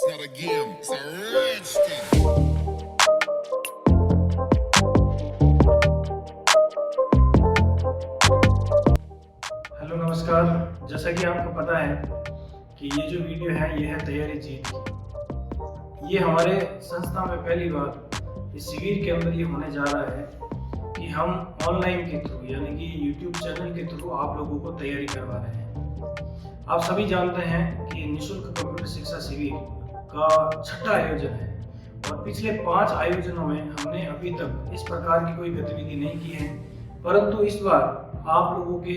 It's not a game, it's a rich thing. Hello नमस्कार। जैसा कि आपको पता है कि ये जो वीडियो है ये है तैयारी जीत की। ये हमारे संस्था में पहली बार इस शिविर के अंदर ये होने जा रहा है कि हम ऑनलाइन के थ्रू यानी कि यूट्यूब चैनल के थ्रू आप लोगों को तैयारी करवा रहे हैं। आप सभी जानते हैं कि निःशुल्क कंप्यूटर शिक्षा शिविर का छठा आयोजन है और पिछले 5 आयोजनों में हमने अभी तक इस प्रकार की कोई गतिविधि नहीं की है, परंतु इस बार आप लोगों के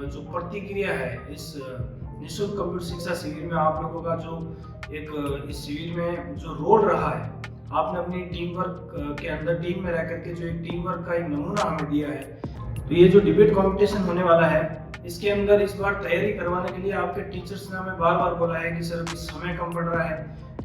जो प्रतिक्रिया है इस निःशुल्क कंप्यूटर शिक्षा शिविर में आप लोगों का जो एक इस शिविर में जो रोल रहा है, आपने अपनी टीम वर्क के अंदर टीम में रह करके जो एक टीम वर्क का एक नमूना हमें दिया है। तो ये जो डिबेट कंपटीशन होने वाला है इसके अंदर इस बार तैयारी करवाने के लिए आपके टीचर्स ने हमें बार बार बोला है कि सर अभी समय कम पड़ रहा है,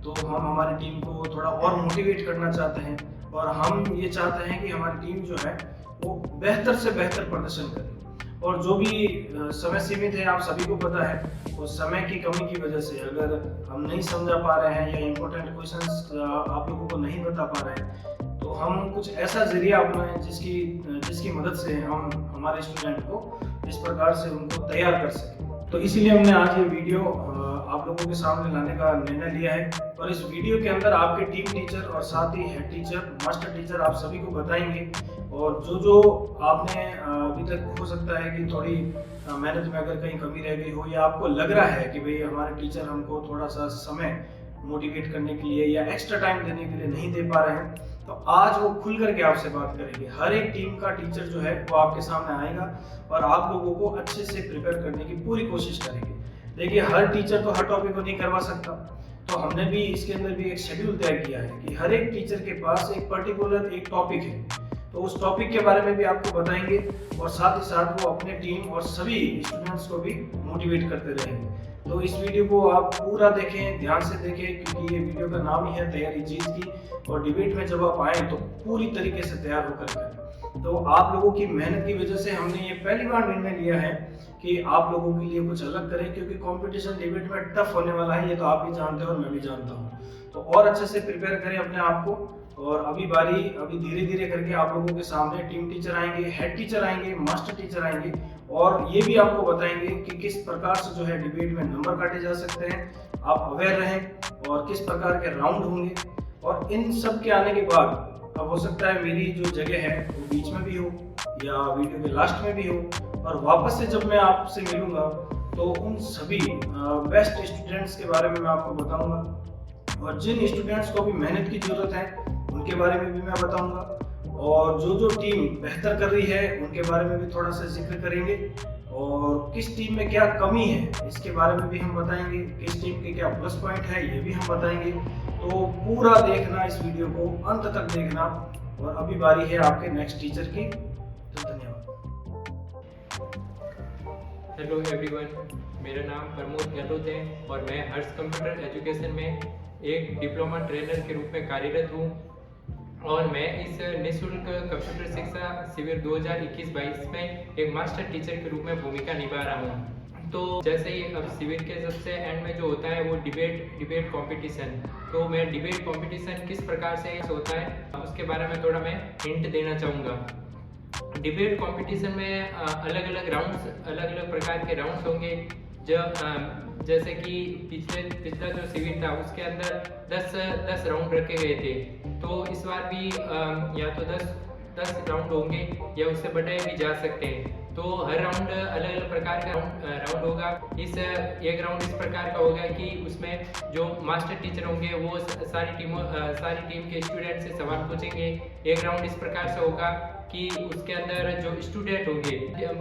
तो हम हमारी टीम को थोड़ा और मोटिवेट करना चाहते हैं और हम ये चाहते हैं कि हमारी टीम जो है वो बेहतर से बेहतर प्रदर्शन करे। और जो भी समय सीमित है आप सभी को पता है, उस समय की कमी की वजह से अगर हम नहीं समझा पा रहे हैं या इम्पोर्टेंट क्वेश्चंस आप लोगों को नहीं बता पा रहे हैं, तो हम कुछ ऐसा जरिया अपनाएं जिसकी मदद से हम हमारे स्टूडेंट को इस प्रकार से उनको तैयार कर सकें। तो इसीलिए हमने आज ये वीडियो आप लोगों के सामने लाने का निर्णय लिया है और इस वीडियो के अंदर आपके टीम टीचर और साथ ही हेड टीचर, मास्टर टीचर आप सभी को बताएंगे और जो आपने अभी तक हो सकता है कि थोड़ी मेहनत में अगर कहीं कमी रह गई हो या आपको लग रहा है कि भाई हमारे टीचर हमको थोड़ा सा समय मोटिवेट करने के लिए या एक्स्ट्रा टाइम देने के लिए नहीं दे पा रहे हैं, तो आज वो खुल करके आपसे बात करेंगे। हर एक टीम का टीचर जो है वो आपके सामने आएगा और आप लोगों को अच्छे से प्रिपेयर करने की पूरी कोशिश करेंगे। देखिए, हर टीचर तो हर टॉपिक को नहीं करवा सकता, तो हमने भी इसके अंदर भी एक शेड्यूल तय किया है कि हर एक टीचर के पास एक पर्टिकुलर एक टॉपिक है, तो उस टॉपिक के बारे में भी आपको बताएंगे और साथ ही साथ वो अपने टीम और सभी स्टूडेंट्स को भी मोटिवेट करते रहेंगे। तो इस वीडियो को आप पूरा देखें, ध्यान से देखें, क्योंकि ये वीडियो का नाम ही है तैयारी जीत की और डिबेट में जब आप आए तो पूरी तरीके से तैयार होकर करें। तो आप लोगों की मेहनत की वजह से हमने ये पहली बार निर्णय लिया है कि आप लोगों के लिए कुछ अलग करें, क्योंकि कंपटीशन डिबेट में टफ होने वाला है, ये तो आप भी जानते हैं और मैं भी जानता हूँ। तो और अच्छे से प्रिपेयर करें अपने आप को और अभी धीरे धीरे करके आप लोगों के सामने टीम टीचर आएंगे, हेड टीचर आएंगे, मास्टर टीचर आएंगे और ये भी आपको बताएंगे कि किस प्रकार से जो है डिबेट में नंबर काटे जा सकते हैं। आप अवेयर रहें और किस प्रकार के राउंड होंगे। और इन सब के आने के बाद अब हो सकता है मेरी जो जगह है वो बीच में भी हो या वीडियो के लास्ट में भी हो, और वापस से जब मैं आपसे मिलूंगा तो उन सभी बेस्ट स्टूडेंट्स के बारे में मैं आपको बताऊंगा और जिन स्टूडेंट्स को भी मेहनत की जरूरत है उनके बारे में भी मैं बताऊंगा और जो टीम बेहतर कर रही है उनके बारे में भी थोड़ा सा जिक्र करेंगे और किस टीम में क्या कमी है इसके बारे में भी हम बताएंगे, किस टीम के क्या प्लस पॉइंट है ये भी हम बताएंगे। तो पूरा देखना, इस वीडियो को अंत तक देखना और अभी बारी है आपके नेक्स्ट टीचर की। तो धन्यवाद। हेलो एवरीवन, मेरा नाम प्रमोद गहलोत है और मैं हर्ष कंप्यूटर एजुकेशन में एक डिप्लोमा ट्रेनर के रूप में कार्यरत हूँ और मैं इस निःशुल्क कंप्यूटर शिक्षा शिविर 2021-22 में एक मास्टर टीचर के रूप में भूमिका निभा रहा हूँ। तो जैसे ही अब शिविर के सबसे एंड में जो होता है वो डिबेट कंपटीशन, तो मैं डिबेट कंपटीशन किस प्रकार से होता है उसके बारे में थोड़ा मैं हिंट देना चाहूँगा। डिबेट कंपटीशन में अलग अलग प्रकार के राउंड्स होंगे। जैसे कि पिछला जो शिविर था उसके अंदर 10 राउंड रखे गए थे, तो इस बार भी या तो 10 राउंड होंगे या उससे बढ़ाए भी जा सकते हैं। तो हर राउंड अलग प्रकार का राउंड होगा। एक राउंड इस प्रकार का होगा कि उसमें जो मास्टर टीचर होंगे वो सारी टीम के स्टूडेंट से सवाल पूछेंगे। एक राउंड इस प्रकार से होगा कि उसके अंदर जो स्टूडेंट होंगे,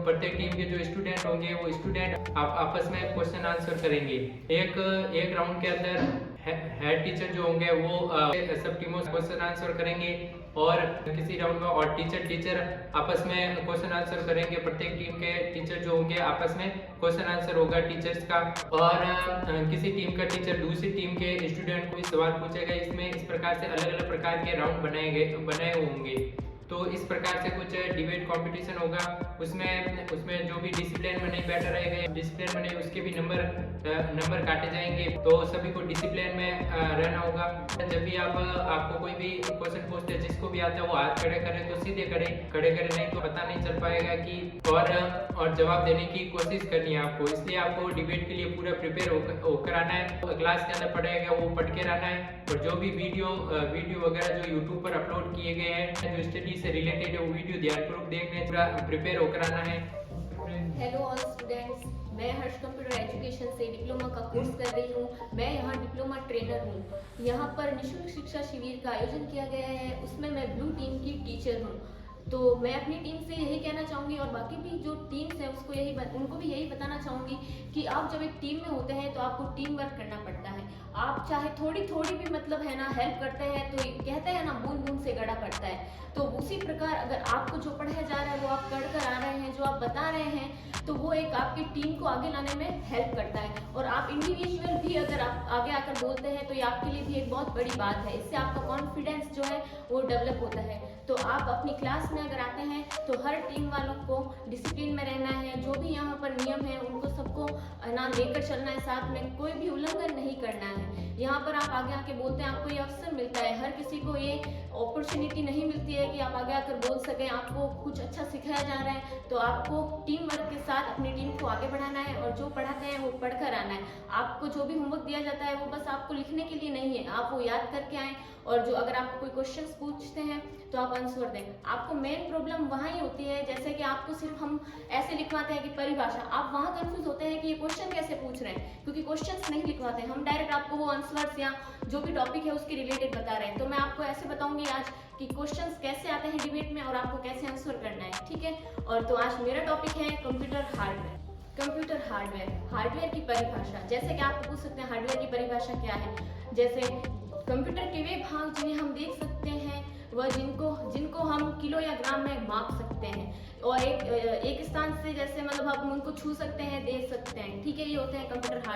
प्रत्येक टीम के जो स्टूडेंट होंगे वो स्टूडेंट आपस में क्वेश्चन आंसर करेंगे। एक राउंड के अंदर हेड टीचर जो होंगे वो सब टीमों से क्वेश्चन आंसर करेंगे और किसी राउंड में और टीचर आपस में क्वेश्चन आंसर करेंगे। प्रत्येक टीम के टीचर जो होंगे आपस में क्वेश्चन आंसर होगा टीचर्स का और किसी टीम का टीचर दूसरी टीम के स्टूडेंट को भी सवाल पूछेगा। इसमें इस प्रकार से अलग प्रकार के राउंड बनाए होंगे। तो इस प्रकार से कुछ डिबेट कंपटीशन होगा। उसमें जो भी डिसिप्लिन में नहीं बैठा रहेगा, डिसिप्लिन में नहीं, उसके भी नंबर काटे जाएंगे। तो सभी को डिसिप्लिन में रहना होगा। जब भी आपको कोई भी क्वेश्चन पूछते हैं, जिसको भी आता है वो हाथ खड़े करें तो सीधे खड़े करें, नहीं तो पता नहीं चल पाएगा कि और जवाब देने की कोशिश करनी है आपको। इसलिए आपको डिबेट के लिए पूरा प्रिपेयर होकर आना है। क्लास के अंदर पढ़ाया वो पढ़ के रहना है, और जो भी वीडियो वगैरह जो यूट्यूब पर अपलोड किए गए हैं जो स्टडी से रिलेटेड है वो वीडियो ध्यानपूर्वक देखने, पूरा प्रिपेयर होकर आना है। हेलो ऑल स्टूडेंट्स, मैं हर्ष कंप्यूटर एजुकेशन से डिप्लोमा का कोर्स कर रही हूँ। मैं यहाँ डिप्लोमा ट्रेनर हूँ। यहाँ पर निःशुल्क शिक्षा शिविर का आयोजन किया गया है, उसमें मैं ब्लू टीम की टीचर हूँ। तो मैं अपनी टीम से यही कहना चाहूँगी और बाकी भी जो टीम्स हैं उनको भी यही बताना चाहूँगी कि आप जब एक टीम में होते हैं तो आपको टीम वर्क करना पड़ता है। आप चाहे थोड़ी भी मतलब है ना हेल्प करते हैं तो कहते हैं ना बूंद बूंद से गड़ा पड़ता है। तो उसी प्रकार अगर आपको जो पढ़ाया जा रहा है वो आप कर आ रहे हैं, जो आप बता रहे हैं, तो वो एक आपकी टीम को आगे लाने में हेल्प करता है। और आप इंडिविजुअल भी अगर आप आगे आकर बोलते हैं तो ये आपके लिए भी एक बहुत बड़ी बात है। इससे आपका कॉन्फिडेंस जो है वो डेवलप होता है। तो आप अपनी क्लास में अगर आते हैं तो हर टीम वालों को डिसिप्लिन में रहना है। जो भी यहाँ पर नियम है उनको सबको ना लेकर चलना है, साथ में कोई भी उल्लंघन नहीं करना है। यहाँ पर आप आगे आके बोलते हैं, आपको ये अवसर मिलता है। हर किसी को ये अपॉर्चुनिटी नहीं मिलती है कि आप आगे आकर बोल सकें। आपको कुछ अच्छा सिखाया जा रहा है तो आपको टीम वर्क के साथ अपनी टीम को आगे बढ़ाना है, और जो पढ़ाते हैं वो पढ़कर आना है। आपको जो भी होमवर्क दिया जाता है वो बस आपको लिखने के लिए नहीं है, आप वो याद करके आएँ। और जो अगर आपको कोई क्वेश्चंस पूछते हैं तो आप आंसर दें। आपको मेन प्रॉब्लम वहाँ ही होती है, जैसे कि आपको सिर्फ हम ऐसे लिखवाते हैं कि परिभाषा, आप वहाँ कंफ्यूज होते हैं कि ये क्वेश्चन कैसे पूछ रहे हैं, क्योंकि क्वेश्चंस नहीं लिखवाते हैं हम, डायरेक्ट आपको वो आंसर्स या जो भी टॉपिक है उसके रिलेटेड बता रहे हैं। तो मैं आपको ऐसे बताऊंगी आज कि क्वेश्चंस कैसे आते हैं डिबेट में और आपको कैसे आंसर करना है, ठीक है। और तो आज मेरा टॉपिक है कंप्यूटर हार्डवेयर। कंप्यूटर हार्डवेयर की परिभाषा। जैसे कि आप पूछ सकते हैं हार्डवेयर की परिभाषा क्या है। जैसे कंप्यूटर के वे भाग जिन्हें हम देख सकते हैं, वह जिनको हम किलो या ग्राम में माप सकते हैं, और एक स्थान से जैसे मतलब आप उनको छू सकते हैं, देख सकते हैं, ठीक है। ये होते हैं कंप्यूटर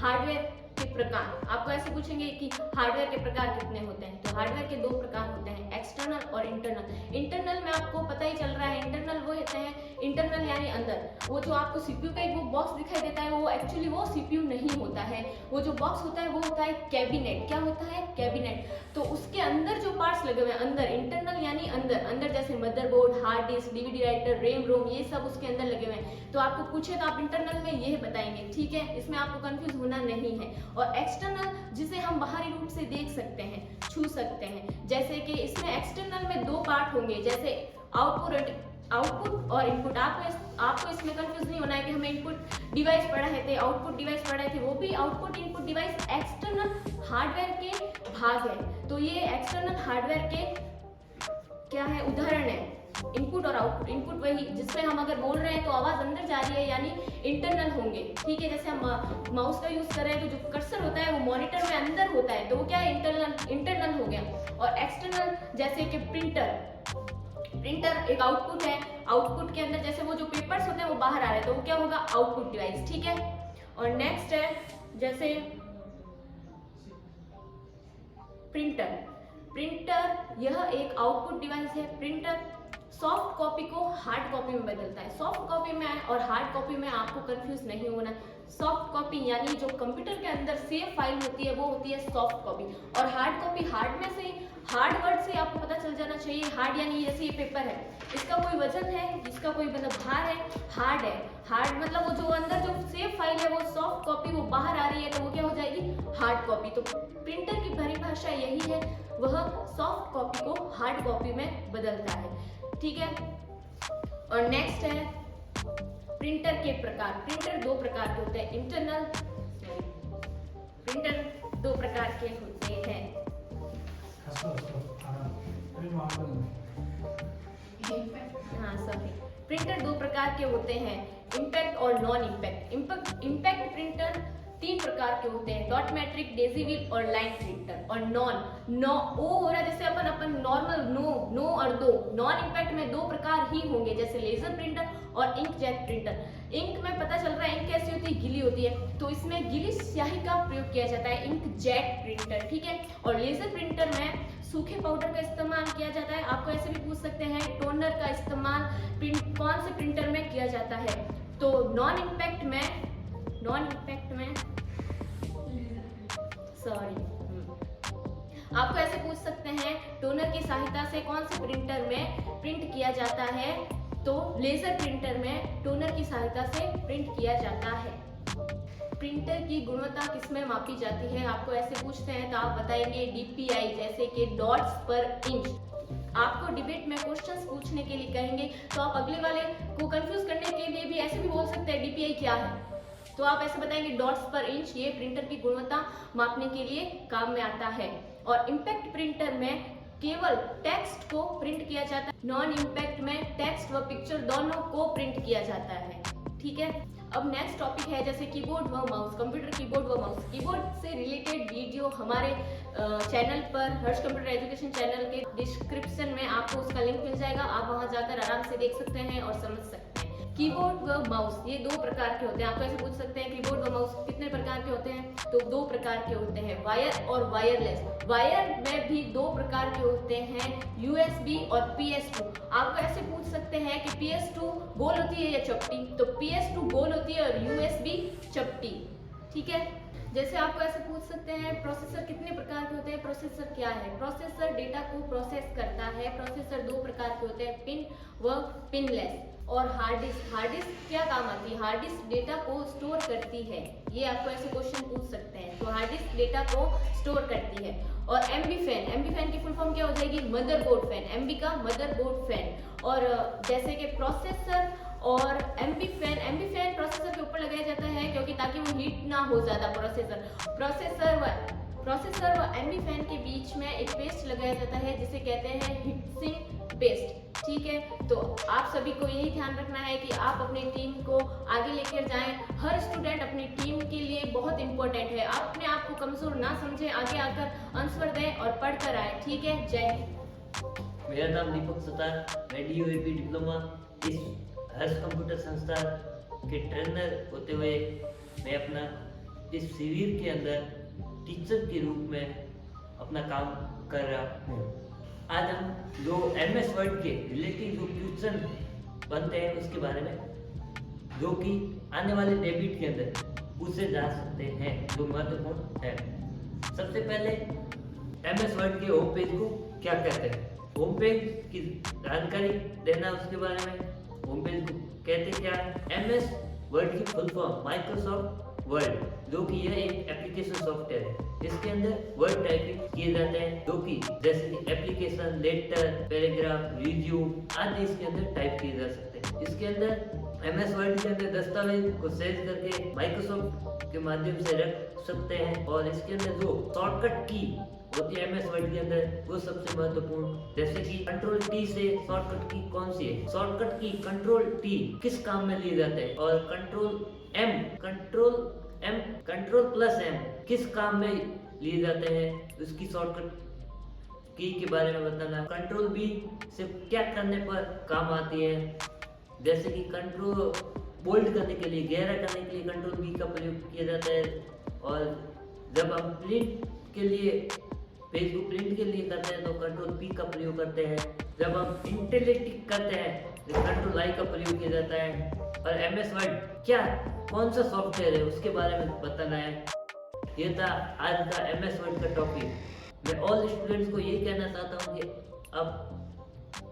हार्डवेयर के प्रकार। आपको ऐसे पूछेंगे कि हार्डवेयर के प्रकार कितने होते हैं, तो हार्डवेयर के दो प्रकार होते हैं, एक्सटर्नल और इंटरनल। इंटरनल में आपको पता ही चल रहा है, इंटरनल वो होते हैं, इंटरनल यानी अंदर। वो जो आपको सीपीयू का एक वो बॉक्स दिखाई देता है, वो एक्चुअली वो सीपीयू नहीं होता है। वो जो बॉक्स होता है वो होता है कैबिनेट। क्या होता है? कैबिनेट। तो उसके अंदर जो पार्ट्स लगे हुए हैं, अंदर, इंटरनल यानी अंदर जैसे motherboard, hard disk, DVD writer, RAM ROM, ये सब उसके अंदर लगे हुए हैं। तो आपको पूछे तो आप इंटरनल में ये बताएंगे, ठीक है। इसमें आपको कंफ्यूज होना नहीं है। और एक्सटर्नल जिसे हम बाहरी रूप से देख सकते हैं, छू सकते हैं, जैसे कि इसमें एक्सटर्नल में दो पार्ट होंगे, जैसे आउटपुट और इनपुट। आपको इसमें कंफ्यूज नहीं होना है कि हमें इनपुट डिवाइस पढ़ाए थे, आउटपुट डिवाइस पढ़ाए थे, वो भी output input device external hardware के भाग है। तो ये एक्सटर्नल हार्डवेयर के क्या है, उदाहरण है। इनपुट और आउटपुट, इनपुट वही जिसमें हम अगर बोल रहे हैं तो आवाज अंदर जा रही है, यानी इंटरनल होंगे, ठीक है। जैसे हम माउस का यूज कर रहे हैं तो जो कर्सर होता है वो मॉनिटर में अंदर होता है, तो वो क्या है, इंटरनल हो गया। और एक्सटर्नल जैसे कि प्रिंटर एक आउटपुट है। आउटपुट के अंदर जैसे वो जो पेपर्स होते हैं वो बाहर आ रहे हैं, तो वो क्या होगा, आउटपुट डिवाइस, ठीक है। और नेक्स्ट है जैसे प्रिंटर, यह एक आउटपुट डिवाइस है। प्रिंटर सॉफ्ट कॉपी को हार्ड कॉपी में बदलता है। सॉफ्ट कॉपी में और हार्ड कॉपी में आपको कंफ्यूज नहीं होना। सॉफ्ट कॉपी यानी जो कंप्यूटर के अंदर सेव फाइल होती है वो होती है सॉफ्ट कॉपी, और हार्ड कॉपी, हार्ड में से, हार्ड वर्ड से आपको पता चल जाना चाहिए। हार्ड यानी जैसे ये पेपर है, इसका कोई वजन है, इसका कोई मतलब भार है, हार्ड है। हार्ड मतलब वो जो अंदर जो सेव फाइल है वो सॉफ्ट कॉपी, वो बाहर आ रही है तो वो क्या हो जाएगी, हार्ड कॉपी। तो प्रिंटर की परिभाषा यही है, वह सॉफ्ट कॉपी को हार्ड कॉपी में बदलता है, ठीक है। और नेक्स्ट है प्रिंटर के प्रकार। प्रिंटर दो प्रकार के होते हैं, प्रिंटर दो प्रकार के होते हैं। हाँ सॉरी, प्रिंटर दो प्रकार के होते हैं, इम्पैक्ट और नॉन इम्पैक्ट। इम्पैक्ट प्रिंटर तीन प्रकार के होते हैं, डॉट मैट्रिक, डेजीव्हील और लाइन प्रिंटर। और ओ हो रहा है जैसे अपन नॉर्मल नो और दो। नॉन इम्पैक्ट में दो प्रकार ही होंगे, जैसे लेजर प्रिंटर और इंकजेट प्रिंटर। इंक में पता चल रहा है इंक कैसी होती है, गीली होती है, तो इसमें गीली स्याही का प्रयोग किया जाता है, इंकजेट प्रिंटर, ठीक है। और लेजर प्रिंटर में सूखे पाउडर का इस्तेमाल किया जाता है। आपको ऐसे भी पूछ सकते हैं टोनर का इस्तेमाल कौन से प्रिंटर में किया जाता है। तो नॉन इम्पैक्ट में सॉरी आपको ऐसे पूछ सकते हैं टोनर की सहायता से कौन से प्रिंटर में प्रिंट किया जाता है, तो लेजर प्रिंटर में टोनर की सहायता से प्रिंट किया जाता है। प्रिंटर की गुणवत्ता किसमें मापी जाती है, आपको ऐसे पूछते हैं तो आप बताएंगे DPI, जैसे कि डॉट्स पर इंच। आपको डिबेट में क्वेश्चंस पूछने के लिए कहेंगे तो आप अगले वाले को कंफ्यूज करने के लिए भी ऐसे भी बोल सकते हैं DPI क्या है, तो आप ऐसे बताएंगे डॉट्स पर इंच। ये प्रिंटर की गुणवत्ता मापने के लिए काम में आता है। और इम्पैक्ट प्रिंटर में केवल टेक्स्ट को प्रिंट किया जाता है, नॉन इम्पैक्ट में टेक्स्ट व पिक्चर दोनों को प्रिंट किया जाता है। ठीक है, अब नेक्स्ट टॉपिक है जैसे कीबोर्ड व माउस, कंप्यूटर कीबोर्ड व माउस। कीबोर्ड से रिलेटेड वीडियो हमारे चैनल पर, हर्ष कंप्यूटर एजुकेशन चैनल के डिस्क्रिप्शन में आपको उसका लिंक मिल जाएगा, आप वहां जाकर आराम से देख सकते हैं और समझ सकते हैं। कीबोर्ड व माउस ये दो प्रकार के होते हैं। आपको ऐसे पूछ सकते हैं कीबोर्ड व माउस कितने प्रकार के होते हैं, तो दो प्रकार के होते हैं, वायर और वायरलेस। वायर में भी दो प्रकार के होते हैं, USB और PS2। आपको ऐसे पूछ सकते हैं कि PS2 गोल होती है या चपटी, तो PS2 गोल होती है और USB चपटी। ठीक है, जैसे आपको ऐसे पूछ सकते हैं प्रोसेसर कितने प्रकार के होते हैं, प्रोसेसर क्या है। प्रोसेसर डेटा को प्रोसेस करता है। प्रोसेसर दो प्रकार के होते हैं, पिन व पिनलेस। और हार्ड डिस्क, हार्ड डिस्क क्या काम आती है, हार्ड डिस्क डेटा को स्टोर करती है। ये आपको ऐसे क्वेश्चन पूछ सकते हैं, तो हार्ड डिस्क डेटा को स्टोर करती है। और MB फैन, MB फैन की फुल फॉर्म क्या हो जाएगी, मदरबोर्ड फैन, MB का मदरबोर्ड फैन। और जैसे कि प्रोसेसर और MB फैन प्रोसेसर के ऊपर लगाया जाता है क्योंकि ताकि वो हीट ना हो ज्यादा प्रोसेसर व MB फैन के बीच में एक पेस्ट लगाया जाता है जिसे कहते हैं हीट सिंक पेस्ट। ठीक है, तो आप सभी को यही ध्यान रखना है कि आप अपनी टीम को आगे लेकर जाएं। हर स्टूडेंट अपनी टीम के लिए बहुत इंपॉर्टेंट है। आप अपने आप को कमजोर ना समझें, आगे आकर आंसर दें और पढ़कर आए। ठीक है, जय हिंद। मेरा नाम दीपक सतार, मैं DOAP डिप्लोमा इस हर्ष कंप्यूटर संस्थान के ट्रेनर होते हुए मैं अपना इस शिविर के अंदर टीचर के रूप में अपना काम कर रहा हूँ। आज हम जो MS वर्ड के रिलेटिव जो क्वेश्चन बनते हैं उसके बारे में, जो कि आने वाले डेबिट के अंदर पूछे जा सकते हैं, जो महत्वपूर्ण है। सबसे पहले MS वर्ड के होम पेज को क्या कहते हैं, होम पेज की जानकारी देना उसके बारे में। होम पेज को कहते क्या है, MS वर्ड की फुल फॉर्म माइक्रोसॉफ्ट वर्ड, जो कि यह एक एप्लीकेशन सॉफ्टवेयर है जिसके अंदर वर्ड टाइपिंग किए जाते हैं, जो कि जैसे कि एप्लीकेशन, लेटर, पैराग्राफ, रिज्यूम आदि इसके अंदर टाइप किए जा सकते हैं। इसके अंदर MS वर्ड के अंदर दस्तावेज को सेव करके माइक्रोसॉफ्ट के माध्यम से रख सकते हैं। और इसके अंदर जो शॉर्टकट की होती है MS वर्ड के अंदर, वो सबसे महत्वपूर्ण, जैसे कि कंट्रोल T से शॉर्टकट की कौन सी है, शॉर्टकट की कंट्रोल T किस काम में लिए जाते हैं, और कंट्रोल प्लस M किस काम में लिए जाते हैं, उसकी शॉर्टकट की के बारे में बताना। कंट्रोल B से क्या करने पर काम आती है, जैसे कि कंट्रोल बोल्ड करने के लिए, गहरा करने के लिए कंट्रोल B का प्रयोग किया जाता है। और जब हम प्रिंट के लिए, पेज को प्रिंट के लिए करते हैं तो कंट्रोल P का प्रयोग करते हैं। जब हम इंटेलेक्टिक करते हैं तो कंट्रोल I का प्रयोग किया जाता है। और MS वर्ड क्या, कौन सा सॉफ्टवेयर है, उसके बारे में बताना है। ये था आज का MS वर्ड का टॉपिक। मैं ऑल स्टूडेंट्स को ये कहना चाहता हूँ कि अब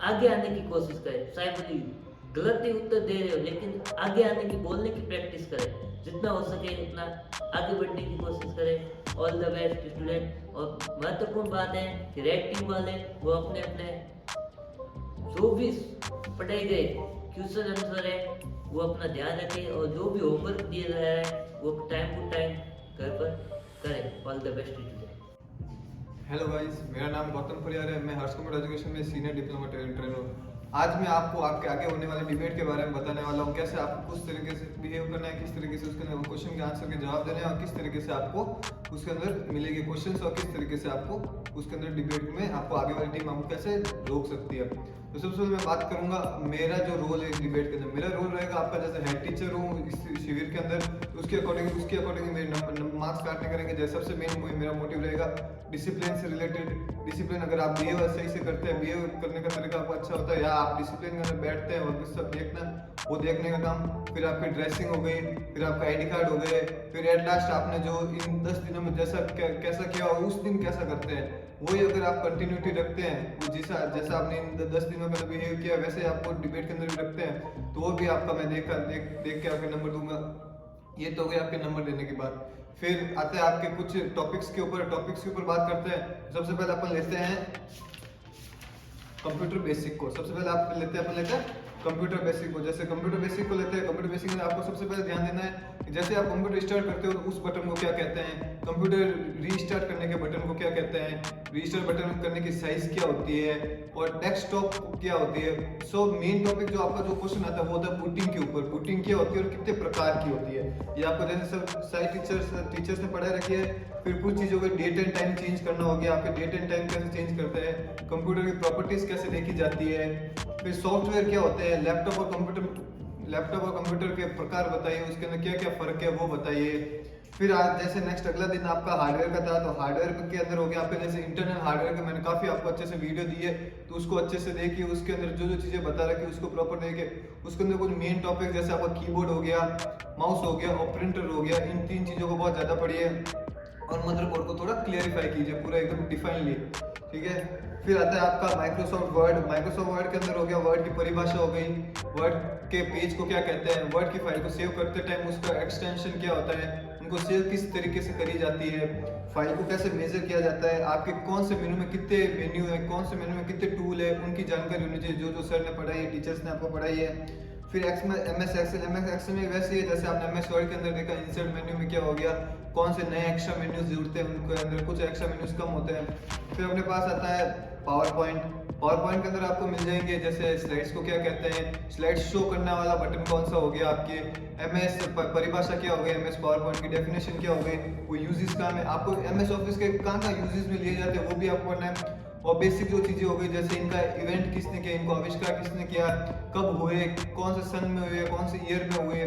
आगे आने की कोशिश करें। शायद गलत ही उत्तर दे रहे हो, लेकिन आगे आने की, बोलने की प्रैक्टिस करें, जितना हो सके उतना आगे बढ़ने की कोशिश करें। All the best student. और महत्वपूर्ण बात है कि रेड टीम वाले वो अपने जो भी पढ़ाए गए क्वेश्चन आंसर है वो अपना ध्यान रखें, और जो भी होमवर्क दिया गया है वो टाइम टू टाइम घर पर करें। All the best student. Hello guys, मेरा नाम गौतम परियार है। मैं हर्ष कंप्यूटर एजुकेशन में सीनियर डिप्लोमा ट्रेनर हूँ। आज मैं आपको आपके आगे होने वाले डिबेट के बारे में बताने वाला हूँ, कैसे आपको किस तरीके से बिहेव करना है, किस तरीके से उसके अंदर क्वेश्चन के आंसर के जवाब देने हैं, और किस तरीके से आपको उसके अंदर मिलेंगे क्वेश्चंस, और किस तरीके से आपको उसके अंदर डिबेट में आपको आगे वाली टीम आपको कैसे रोक सकती है। तो सबसे पहले मैं बात करूंगा मेरा जो रोल है डिबेट के अंदर। मेरा रोल रहेगा आपका, जैसे हेड टीचर हूँ इस शिविर के अंदर, उसके अकॉर्डिंग मेरे मार्क्स काटने करेंगे। जैसे सबसे मेन मेरा मोटिव रहेगा डिसिप्लिन से रिलेटेड। डिसिप्लिन अगर आप बिहेव सही से करते हैं, बिहेव करने का तरीका आपको अच्छा होता है, या आप डिसिप्लिन के अंदर बैठते हैं और सब देखना वो देखने का काम, फिर आपकी ड्रेसिंग हो गई, फिर आपका आईडी कार्ड हो गए, फिर एट लास्ट आपने जो इन 10 दिनों में कैसा किया और उस दिन कैसा करते हैं, वही अगर आप कंटिन्यूटी रखते हैं, वो जैसा आपने इन 10 दिनों में बिहेव किया वैसे आपको डिबेट के अंदर भी रखते हैं, तो वो भी आपका मैं देख के आपके नंबर दूंगा। ये तो हो गया आपके नंबर देने की बात। फिर आते हैं आपके कुछ टॉपिक्स के ऊपर बात करते हैं। सबसे पहले अपन लेते हैं कंप्यूटर बेसिक को। सबसे पहले आप लेते हैं कंप्यूटर बेसिक को। जैसे कंप्यूटर बेसिक को लेते हैं, कंप्यूटर बेसिक में आपको सबसे पहले ध्यान देना है कि जैसे आप कंप्यूटर स्टार्ट करते हो तो उस बटन को क्या कहते हैं, कंप्यूटर रीस्टार्ट करने के बटन को क्या कहते हैं, रीस्टार्ट बटन करने की साइज क्या होती है, और डेस्कटॉप क्या होती है। सो मेन टॉपिक जो आपका जो क्वेश्चन आता है वो होता है बूटिंग के ऊपर। बूटिंग क्या होती है और कितने प्रकार की होती है, ये आपको जैसे सब सारे टीचर्स ने पढ़ाई रखी है। फिर कुछ चीज़ों का डेट एंड टाइम चेंज करना हो गया, आपके डेट एंड टाइम कैसे चेंज करते हैं, कंप्यूटर की प्रॉपर्टीज कैसे देखी जाती है, फिर सॉफ्टवेयर क्या होते हैं, लैपटॉप और कंप्यूटर के प्रकार बताइए, उसके अंदर क्या क्या फर्क है वो बताइए। फिर आज जैसे नेक्स्ट अगला दिन आपका हार्डवेयर का था, तो हार्डवेयर के अंदर हो गया आपके जैसे इंटरनल हार्डवेयर के मैंने काफ़ी आपको अच्छे से वीडियो दी है, तो उसको अच्छे से देखिए, उसके अंदर जो जो चीज़ें बता रखी उसको प्रॉपर देखिए। उसके अंदर कुछ मेन टॉपिक जैसे आपका कीबोर्ड हो गया, माउस हो गया और प्रिंटर हो गया, इन 3 चीज़ों को बहुत ज़्यादा पढ़िए और मदरबोर्ड को थोड़ा क्लियरिफाई कीजिए पूरा एकदम डिफाइनली, ठीक है। फिर आता है आपका माइक्रोसॉफ्ट वर्ड के अंदर हो गया वर्ड की परिभाषा हो गई, वर्ड के पेज को क्या कहते हैं, वर्ड की फाइल को सेव करते टाइम उसका एक्सटेंशन क्या होता है, उनको सेव किस तरीके से करी जाती है, फाइल को कैसे मेजर किया जाता है, आपके कौन से मेनू में कितने मेन्यू है, कौन से मेनू में कितने टूल है, उनकी जानकारी होनी चाहिए जो सर ने पढ़ाई है, टीचर्स ने आपको पढ़ाई है। फिर MS एक्सेल में वैसे ही जैसे आपने MS वर्ड के अंदर देखा इंसर्ट मेन्यू में क्या हो गया, कौन से नए एक्स्ट्रा मेन्यूज जुड़ते हैं, उनके अंदर कुछ एक्स्ट्रा मेन्यूज कम होते हैं। फिर अपने पास आता है पावर पॉइंट के अंदर आपको मिल जाएंगे जैसे स्लाइड्स को क्या कहते हैं, स्लाइड्स शो करने वाला बटन कौन सा हो गया आपके, MS परिभाषा क्या हो गई, MS पावर पॉइंट की डेफिनेशन क्या हो गई, वो यूजेस कहाँ में आपको MS ऑफिस के कहाँ यूजेस में लिए जाते हैं वो भी आपको पढ़ना है। और बेसिक जो चीज़ें हो गई जैसे इनका इवेंट किसने किया, इनको आविष्कार किसने किया, कब हुए, कौन से सन में हुए, कौन से ईयर में हुए,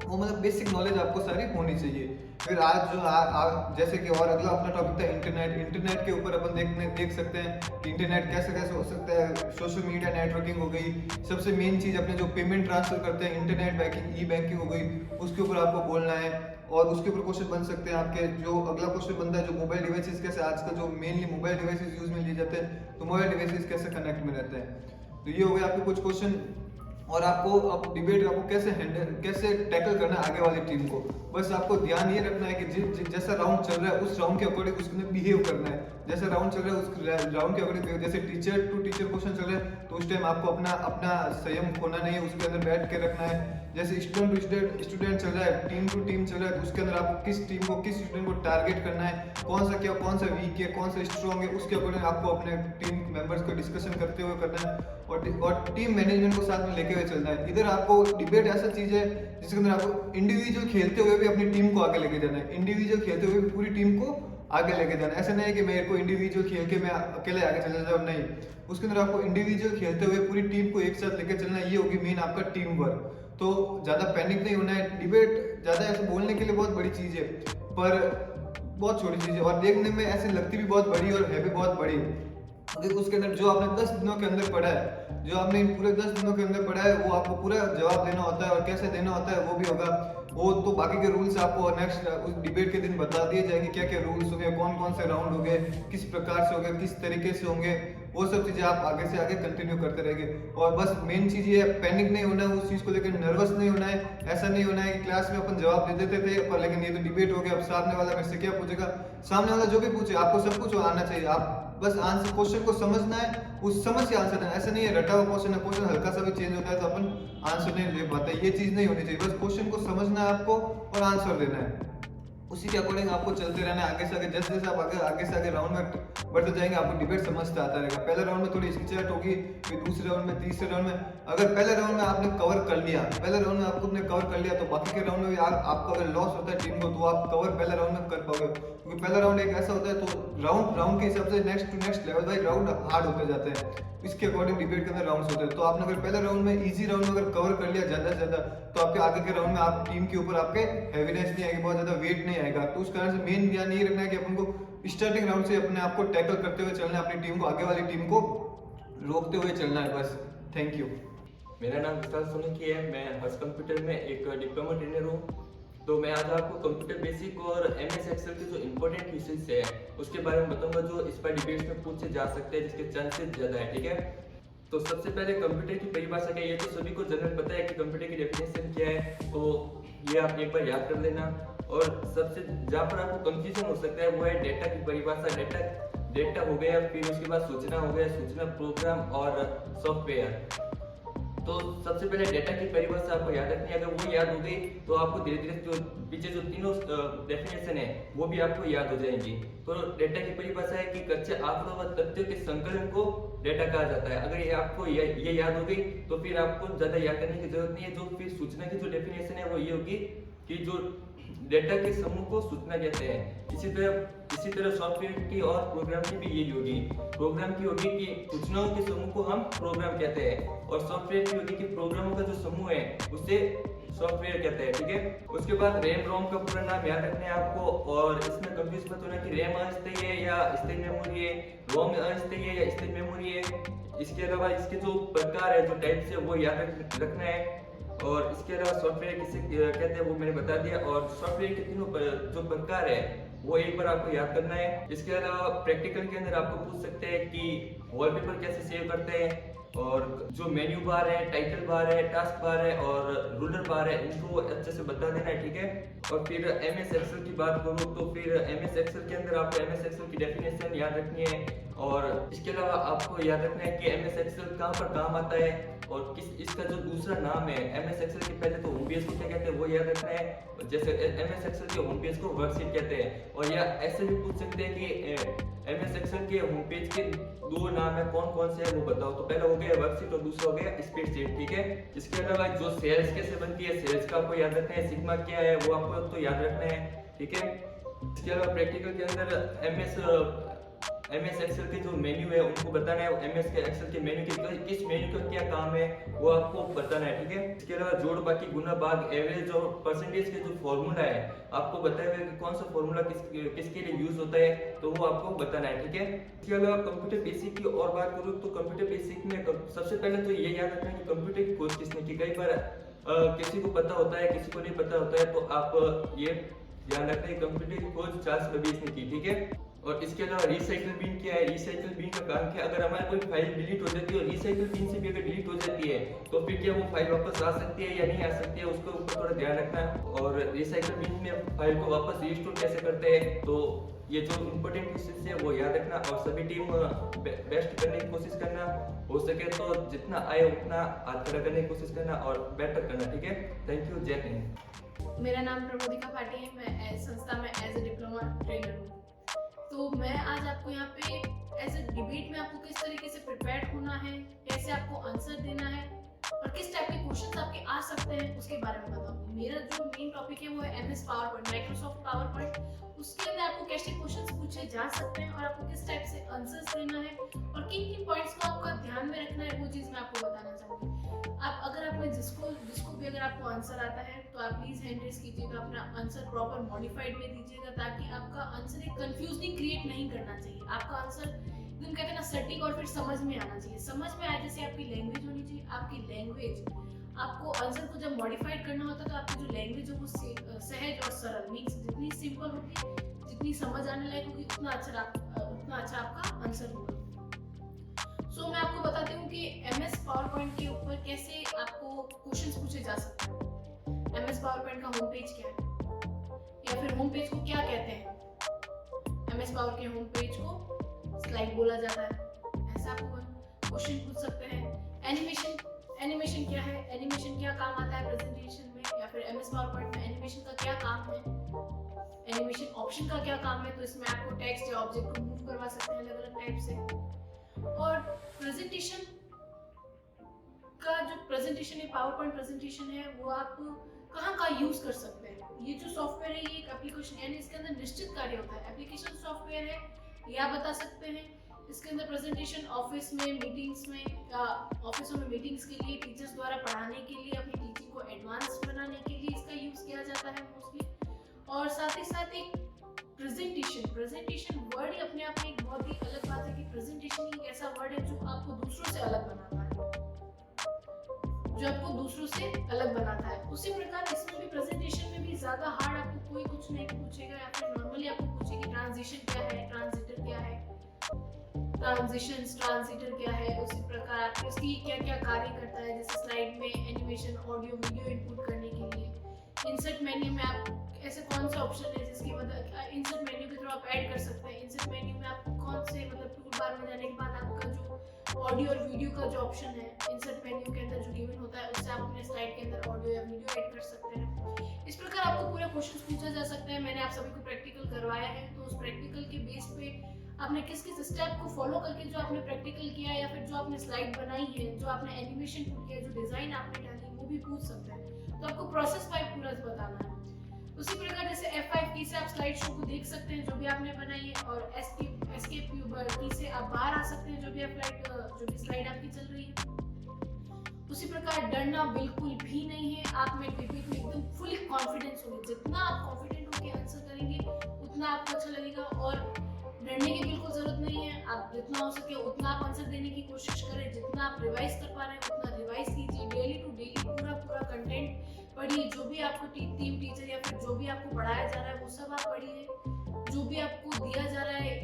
वो मतलब बेसिक नॉलेज आपको सारी होनी चाहिए। फिर आज जो जैसे कि और अगला अपना टॉपिक था इंटरनेट के ऊपर अपन देख सकते हैं कि इंटरनेट कैसे हो सकता है, सोशल मीडिया नेटवर्किंग हो गई, सबसे मेन चीज़ अपने जो पेमेंट ट्रांसफर करते हैं इंटरनेट बैंकिंग, ई-बैंकिंग हो गई, उसके ऊपर आपको बोलना है। और उसके ऊपर क्वेश्चन बन सकते हैं आपके, जो अगला क्वेश्चन बनता है जो मोबाइल डिवाइसेस कैसे आजकल जो मेनली मोबाइल डिवाइसेस यूज में लिए जाते हैं, तो मोबाइल डिवाइसेस कैसे कनेक्ट में रहते हैं। तो ये हो गया आपके कुछ क्वेश्चन। और आपको अब डिबेट आपको कैसे टैकल करना है आगे वाली टीम को, बस आपको ध्यान ये रखना है कि जैसा राउंड चल रहा है उस राउंड के अकॉर्डिंग उसके अंदर बिहेव करना है। जैसा राउंड चल रहा है उस राउंड के अकॉर्डिंग, जैसे टीचर टू टीचर क्वेश्चन चल रहा है तो उस टाइम आपको अपना संयम खोना नहीं है, उसके अंदर बैठ के रखना है। जैसे स्टूडेंट टू स्टूडेंट चल रहा है, टीम टू टीम चल रहा है, तो उसके अंदर आपको किस टीम को किस स्टूडेंट को टारगेट करना है, कौन सा वीक है, कौन सा स्ट्रॉन्ग है, उसके अकॉर्डिंग आपको अपने टीम मेंबर्स को डिस्कशन करते हुए करना है और टीम मैनेजमेंट को साथ में लेके हुए चलना है। इधर आपको डिबेट ऐसा चीज है जिसके अंदर आपको इंडिविजुअल खेलते हुए भी अपनी टीम को आगे लेके जाना है, इंडिविजुअल खेलते हुए भी पूरी टीम को आगे लेके जाना है। ऐसा नहीं है कि मेरे को इंडिविजुअल खेल के मैं अकेले आगे चला जाऊँ, नहीं, उसके अंदर आपको इंडिविजुअल खेलते हुए पूरी टीम को एक साथ लेके चलना है। ये होगी मेन आपका टीम वर्क। तो ज्यादा पैनिक नहीं होना है। डिबेट ज्यादा ऐसे बोलने के लिए बहुत बड़ी चीज है पर बहुत छोटी चीज है और देखने में ऐसे लगती भी बहुत बड़ी और है भी बहुत बड़ी, क्योंकि उसके अंदर जो आपने 10 दिनों के अंदर पढ़ा है, जो आपने इन पूरे 10 दिनों के अंदर पढ़ा है वो आपको पूरा जवाब देना होता है और कैसे देना होता है वो भी होगा। वो तो बाकी के रूल्स आपको नेक्स्ट उस डिबेट के दिन बता दिए जाएंगे, क्या क्या रूल्स हो गए, कौन कौन से राउंड हो गए, किस प्रकार से हो गए, किस तरीके से होंगे, वो सब चीजें आप आगे से आगे कंटिन्यू करते रहेंगे। और बस मेन चीज ये है, पैनिक नहीं होना है, उस चीज को लेकर नर्वस नहीं होना है। ऐसा नहीं होना है कि क्लास में अपन जवाब दे देते थे पर लेकिन ये तो डिबेट हो गया, अब सामने वाला मेरे से क्या पूछेगा, सामने वाला जो भी पूछे आपको सब कुछ आना चाहिए। आप बस आंसर क्वेश्चन को समझना है, उस समझ के आंसर देना। ऐसा नहीं है रटा हुआ क्वेश्चन है, क्वेश्चन हल्का सा भी चेंज होता है तो अपन आंसर नहीं दे पाते, ये चीज नहीं होनी चाहिए। बस क्वेश्चन को समझना है आपको और आंसर देना है, उसी के अकॉर्डिंग आपको चलते रहना है आगे से आगे। जैसे जैसे आप आगे से आगे राउंड में बढ़ते जाएंगे आपको डिबेट समझता आता रहेगा। पहले राउंड में थोड़ी हिचकिचाहट होगी, फिर दूसरे राउंड में, तीसरे राउंड में। अगर पहले राउंड में आपने कवर कर लिया, पहले राउंड में आपको कवर कर लिया तो बाकी के राउंड में भी आपका अगर लॉस होता है टीम को तो आप कवर पहले राउंड में कर पाओगे, क्योंकि क्योंकि पहला राउंड एक ऐसा होता है तो राउंड के हिसाब से next to next level by round hard होते जाते हैं, इसके अकॉर्डिंग डिबेट के अंदर राउंड्स होते हैं। तो आपने अगर पहले राउंड में इजी राउंड में अगर कवर कर लिया ज़्यादा से ज़्यादा, तो आपके आगे के राउंड में आप टीम के ऊपर आपके हैवीनेस नहीं आएगी, बहुत ज़्यादा वेट नहीं आएगा। तो उस कारण से मेन ध्यान ये रखना है कि अपन को स्टार्टिंग राउंड से अपने आप को टैकल करते हुए चलना है, अपनी टीम को, आगे वाली टीम को रोकते हुए चलना है बस। Thank you. मेरा नाम विशाल सोलंकी है, मैं हर्ष कंप्यूटर में एक डिप्लोमा ट्रेनर हूँ। तो मैं आज आपको कंप्यूटर बेसिक और MS एक्सेल के जो इम्पोर्टेंट इश्यूज है उसके बारे में बताऊंगा, जो इस पर डिबेट्स में पूछे जा सकते हैं, जिसके चांसेस ज़्यादा है। ठीक है, तो सबसे पहले कंप्यूटर की परिभाषा क्या है, ये तो सभी को जनरल पता है कि कंप्यूटर की डेफिनेशन क्या है, तो ये आप एक बार याद कर लेना। और सबसे जहाँ पर आपको कंफ्यूजन हो सकता है वो है डेटा की परिभाषा। डेटा हो गया, फिर उसके बाद सूचना हो गया, सूचना, प्रोग्राम और सॉफ्टवेयर। तो सबसे पहले डेटा की परिभाषा आपको याद रखनी है, अगर वो याद हो गई तो आपको धीरे धीरे जो पीछे जो तीनों डेफिनेशन है वो भी आपको याद हो जाएंगी। तो डेटा की परिभाषा है कि कच्चे आंकड़ों व तथ्यों के संकलन को डेटा कहा जाता है। अगर ये आपको ये याद हो गई तो फिर आपको ज्यादा याद करने की जरूरत नहीं है। जो फिर सूचना की जो डेफिनेशन है वो ये होगी कि जो डेटा के समूह को सूचना कहते हैं। इसी तरह सॉफ्टवेयर की और प्रोग्राम की भी यही होगी। प्रोग्राम की होगी कि सूचनाओं के समूह को हम प्रोग्राम कहते हैं, और सॉफ्टवेयर की होगी कि प्रोग्रामों का जो समूह है उसे सॉफ्टवेयर कहते हैं। ठीक है, उसके बाद रैम रोम का पूरा नाम याद रखना है आपको, और इसमें कंफ्यूज मत होना कि रैम अस्थायी है या स्थायी मेमोरी है, रोम अस्थायी है या स्थायी मेमोरी है। इसके अलावा इसके जो प्रकार है, जो टाइप्स है वो याद रखना है। और इसके अलावा सॉफ्टवेयर किसे कहते हैं वो मैंने बता दिया, और सॉफ्टवेयर के तीनों जो प्रकार है वो एक बार आपको याद करना है। इसके अलावा प्रैक्टिकल के अंदर आपको पूछ सकते हैं कि वॉलपेपर कैसे सेव करते हैं, और जो मेन्यू बार है, टाइटल बार है, टास्क बार है और रूलर बार है, इनको अच्छे से बता देना है। ठीक है, और फिर MS एक्सेल की बात करूँ तो फिर MS एक्सेल के अंदर आपको MS एक्सेल की डेफिनेशन याद रखनी है, और इसके अलावा आपको याद रखना है कि MS एक्सेल कहाँ पर काम आता है, और इसका जो दूसरा नाम है MS एक्सेल के पहले तो होम पेज को क्या कहते हैं वो याद रखना है। जैसे MS एक्सेल के होम पेज को वर्कशीट कहते हैं, और या ऐसे भी पूछ सकते हैं कि MS एक्सेल के होम पेज के दो नाम है, कौन कौन से है वो बताओ। तो पहला हो गया वर्कशीट और दूसरा हो गया स्प्रेडशीट। ठीक है, इसके अलावा जो सेल्स कैसे बनती है, सेल्स का आपको याद रखना है, सिग्मा क्या है वो आपको तो याद रखना है। ठीक है, इसके अलावा प्रैक्टिकल के अंदर MS एक्सेल के जो मेन्यू है उनको बताना है, MS के एक्सेल के मेन्यू के किस मेन्यू का क्या काम है वो आपको बताना है। ठीक है, इसके अलावा जोड़, बाकी, गुना, भाग, एवरेज और परसेंटेज के जो फॉर्मूला है आपको बताया हुआ है कि कौन सा फॉर्मूला किसके लिए यूज होता है, तो वो आपको बताना है। ठीक है, इसके अलावा कंप्यूटर बेसिक की और बात करूँ तो कंप्यूटर बेसिक में सबसे पहले तो ये याद रखना है कि कंप्यूटर की खोज किसने की। कई बार किसी को पता होता है, किसी को नहीं पता होता है, तो आप ये ध्यान रखना है कंप्यूटर की खोज चार्ल्स बेबेज ने की। ठीक है, और इसके अलावा रिसाइकल बिन क्या है, रिसाइकल बिन का काम क्या, अगर हमारी कोई फाइल डिलीट हो जाती है और रिसाइकल बिन से भी अगर डिलीट हो जाती है तो फिर क्या वो फाइल वापस आ सकती है या नहीं आ सकती है, उसके ऊपर थोड़ा ध्यान रखना है। और रिसाइकल बिन में फाइल को वापस रिस्टोर कैसे करते हैं, तो ये जो इम्पोर्टेंट चीज़ है वो याद रखना, और सभी टीम बेस्ट करने की कोशिश करना, हो सके तो जितना आए उतना हाथ खड़ा करने की कोशिश करना और बेटर करना। ठीक है, थैंक यू, जय हिंद। मेरा नाम प्रमोदिका पाटी है, मैं संस्था में एज ए डिप्लोमा ट्रेनर हूँ। तो मैं आज आपको यहाँ पे एज ए डिबेट में आपको किस तरीके से प्रिपेयर्ड होना है, कैसे आपको आंसर देना है और किस टाइप के क्वेश्चंस आपके आ सकते हैं उसके बारे में बताऊंगी। मेरा जो मेन टॉपिक है वो है MS power point, Microsoft power point. उसके अंदर आपको कैसे क्वेश्चंस पूछे जा सकते हैं और आपको किस टाइप से आंसर्स देना है और किन किन पॉइंट्स को आपका ध्यान में रखना है, वो चीज़ मैं आपको बताना चाहूँगी। आप अगर आपने जिसको भी अगर आपको आंसर आता है तो आप प्लीज हैंड रेज कीजिएगा, अपना आंसर प्रॉपर मॉडिफाइड में दीजिएगा, ताकि आपका आंसर एक कंफ्यूजनिंग क्रिएट नहीं करना चाहिए। आपका आंसर एकदम कहते हैं ना सटीक और फिर समझ में आना चाहिए। समझ में आए जैसे आपकी लैंग्वेज होनी चाहिए। आपकी लैंग्वेज आपको आंसर को जब मॉडिफाइड करना होता है तो आपकी जो लैंग्वेज हो वो सहज और सरल, मीन्स जितनी सिंपल होगी, जितनी समझ आने लायक होगी, उतना अच्छा आपका आंसर होगा। सो मैं आपको बताती हूँ कि MS पावर पॉइंट के ऊपर कैसे आपको क्वेश्चंस पूछे जा सकते हैं। MS पावर पॉइंट का होम पेज क्या है या फिर होम पेज को क्या कहते हैं। MS पावर के होम पेज को स्लाइड बोला जाता है, ऐसा आपको क्वेश्चन पूछ सकते हैं। एनिमेशन क्या है, एनिमेशन क्या काम आता है प्रेजेंटेशन में, या फिर MS पावर पॉइंट में एनिमेशन का क्या काम है, एनिमेशन ऑप्शन का क्या काम है। तो इसमें आपको टेक्स्ट या ऑब्जेक्ट को मूव करवा सकते हैं अलग अलग टाइप से। और प्रेजेंटेशन का जो प्रेजेंटेशन है, पावर पॉइंट प्रेजेंटेशन है, वो आप कहाँ यूज कर सकते हैं। ये जो सॉफ्टवेयर है ये एक एप्लीकेशन यानी इसके अंदर निश्चित कार्य होता है। एप्लीकेशन सॉफ्टवेयर है, ये आप बता सकते हैं। इसके अंदर प्रेजेंटेशन ऑफिस में, मीटिंग्स में, ऑफिसों में मीटिंग्स के लिए, टीचर्स द्वारा पढ़ाने के लिए, अपनी टीचिंग को एडवांस बनाने के लिए इसका यूज किया जाता है मोस्टली। और साथ ही साथ एक प्रेजेंटेशन वर्ड ही अपने आप में एक बहुत ही अलग बात है कि प्रेजेंटेशन एक ऐसा वर्ड है जो आपको दूसरों से अलग बनाता है, उसी प्रकार इसमें भी प्रेजेंटेशन में भी ज्यादा हार्ड आपको कोई कुछ नहीं पूछेगा या फिर नॉर्मली आपको पूछेगी ट्रांजिशन क्या है, ट्रांजिटर क्या है, ट्रांजिटर क्या है, उसी प्रकार आपके इसकी क्या क्या कार्य करता है। जैसे स्लाइड में एनिमेशन, ऑडियो, वीडियो इनपुट करने के लिए इंसर्ट मेन्यू में आप ऐसे कौन सा ऑप्शन है जिसकी मतलब इंसर्ट मेन्यू के थ्रू आप ऐड कर सकते हैं। इंसर्ट मेन्यू में आप कौन से मतलब टूल बार में जाने के बाद आपका जो ऑडियो और वीडियो का जो ऑप्शन है इंसर्ट मेन्यू के अंदर जो गिवन होता है उससे आप अपने स्लाइड के अंदर ऑडियो या वीडियो ऐड कर सकते हैं। इस प्रकार आपको पूरे क्वेश्चंस पूछा जा सकता है। मैंने आप सभी को प्रैक्टिकल करवाया है, तो उस प्रैक्टिकल के बेस पे आपने किस किस स्टेप को फॉलो करके जो आपने प्रैक्टिकल किया है या फिर जो आपने स्लाइड बनाई है, जो आपने एनिमेशन पुट किया, जो डिजाइन आपने डाली, वो भी पूछ सकते हैं। तो आपको प्रोसेस 5 पूरा बताना है। उसी प्रकार जैसे F5 की से आप स्लाइड शो को देख सकते हैं जो भी आपने बनाई है, और एस्केप की से आप बाहर आ सकते हैं जो भी स्लाइड आपकी चल रही है। उसी प्रकार डरना बिल्कुल भी नहीं है, आप में डिबेट में एकदम फुली कॉन्फिडेंस होगी। जितना आप कॉन्फिडेंट होकर आंसर करेंगे उतना आपको अच्छा लगेगा, और डरने की बिल्कुल जरूरत नहीं है। आप जितना हो सके उतना आप आंसर देने की कोशिश करें, जितना आप रिवाइज कर पा रहे हैं उतना रिवाइज कीजिए। डेली टू डेली पूरा कंटेंट पढ़िए, जो भी आपको टीम टीचर या फिर जो भी आपको पढ़ाया जा रहा है वो सब आप पढ़िए। जो भी आपको दिया जा रहा है,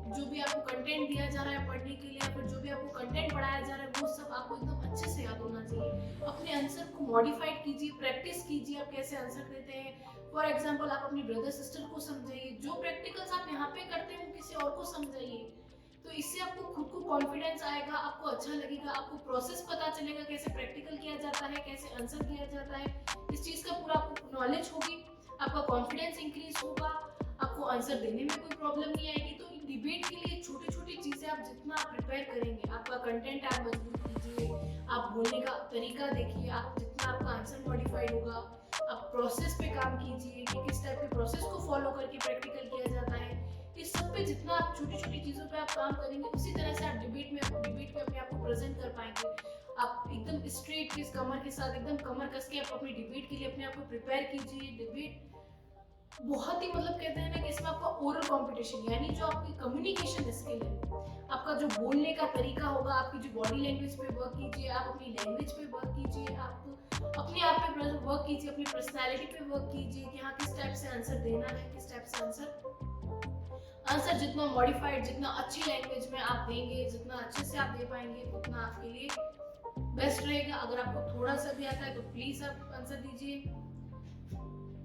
जो भी आपको कंटेंट दिया जा रहा है पढ़ने के लिए या फिर जो भी आपको कंटेंट पढ़ाया जा रहा है वो सब आपको एकदम अच्छे से याद होना चाहिए। अपने आंसर को मॉडिफाइड कीजिए, प्रैक्टिस कीजिए आप कैसे आंसर देते हैं। फॉर एग्जाम्पल आप अपनी ब्रदर सिस्टर को समझाइए, जो प्रैक्टिकल्स आप यहाँ पे करते हैं वो किसी और को समझाइए। तो इससे आपको खुद को कॉन्फिडेंस आएगा, आपको अच्छा लगेगा, आपको प्रोसेस पता चलेगा कैसे प्रैक्टिकल किया जाता है, कैसे आंसर किया जाता है। इस चीज का पूरा आपको नॉलेज होगी, आपका कॉन्फिडेंस इंक्रीज होगा, आपको आंसर देने में कोई प्रॉब्लम नहीं आएगी। तो डिबेट के लिए छोटी छोटी चीजें आप जितना प्रिपेयर करेंगे, आपका कंटेंट आप मजबूत कीजिए, आप बोलने का तरीका देखिए, आप जितना आपका आंसर मॉडिफाइड होगा, आप प्रोसेस पे काम कीजिए कि किस टाइप के प्रोसेस को फॉलो करके प्रैक्टिकल किया जाता है। इस सब पे जितना आप छोटी छोटी चीजों पे आप काम करेंगे उसी तरह से आप डिबेट में अपने आप को प्रेजेंट कर पाएंगे। आप एकदम स्ट्रेट किस कमर के साथ एकदम कमर कस के आप अपनी डिबेट के लिए अपने आप को प्रिपेयर कीजिए। डिबेट बहुत ही मतलब कहते हैं ना कि इसमें आपका ओरल कंपटीशन यानी जो आपकी कम्युनिकेशन स्किल है, आपका जो बोलने का तरीका होगा, आपकी जो बॉडी लैंग्वेज पे वर्क कीजिए, आप अपनी लैंग्वेज पे वर्क कीजिए, आप अपने आप पे वर्क कीजिए, अपनी पर्सनालिटी पे वर्क कीजिए कि हाँ किस टाइप से आंसर देना है, किस टाइप से आंसर जितना मॉडिफाइड, जितना अच्छी लैंग्वेज में आप देंगे, जितना अच्छे से आप दे पाएंगे उतना आपके लिए बेस्ट रहेगा। अगर आपको थोड़ा सा भी आता है तो प्लीज आप आंसर दीजिए।